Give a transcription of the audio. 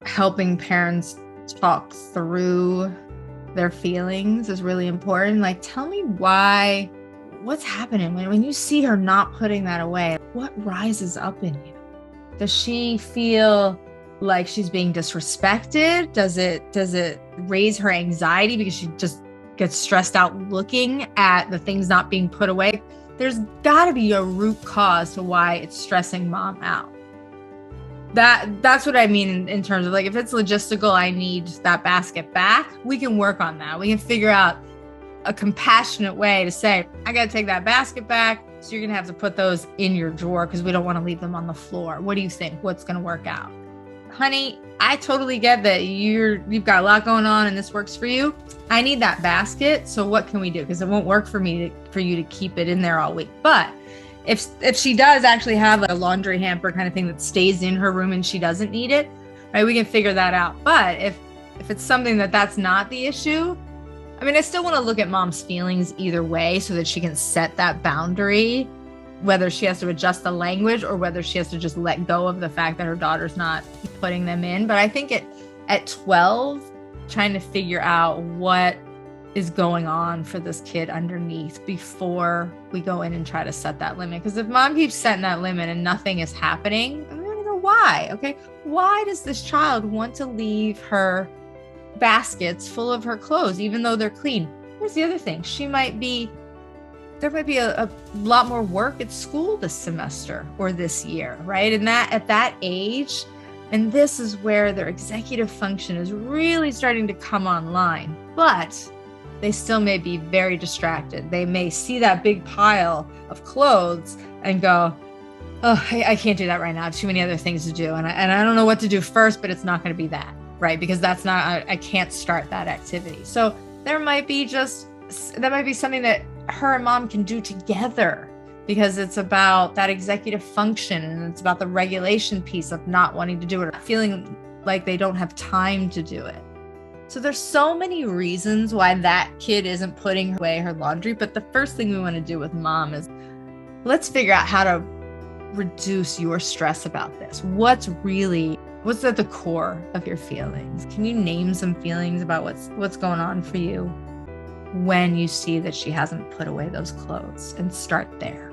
helping parents talk through their feelings is really important. Like, tell me what's happening when you see her not putting that away? What rises up in you? Does she feel like she's being disrespected? Does it raise her anxiety because she just gets stressed out looking at the things not being put away? There's got to be a root cause to why it's stressing mom out. That's what I mean in terms of, like, if it's logistical, I need that basket back, we can work on that. We can figure out a compassionate way to say, I got to take that basket back, so you're going to have to put those in your drawer because we don't want to leave them on the floor. What do you think? What's going to work out? Honey, I totally get that you've got a lot going on and this works for you. I need that basket. So what can we do? Because it won't work for you to keep it in there all week. But if she does actually have a laundry hamper kind of thing that stays in her room and she doesn't need it, right, we can figure that out. But if it's something that's not the issue, I mean, I still want to look at mom's feelings either way so that she can set that boundary, whether she has to adjust the language or whether she has to just let go of the fact that her daughter's not putting them in. But I think at 12, trying to figure out what is going on for this kid underneath before we go in and try to set that limit. Because if mom keeps setting that limit and nothing is happening, I'm going to go, why? Okay, why does this child want to leave her baskets full of her clothes even though they're clean? Here's the other thing. There might be a lot more work at school this semester or this year, right? And that at that age, and this is where their executive function is really starting to come online, but they still may be very distracted. They may see that big pile of clothes and go, oh, I can't do that right now. I have too many other things to do. And I don't know what to do first, but it's not going to be that, right? Because I can't start that activity. So that might be something that her and mom can do together, because it's about that executive function and it's about the regulation piece of not wanting to do it, or feeling like they don't have time to do it. So there's so many reasons why that kid isn't putting away her laundry. But the first thing we want to do with mom is, let's figure out how to reduce your stress about this. What's at the core of your feelings? Can you name some feelings about what's going on for you when you see that she hasn't put away those clothes, and start there?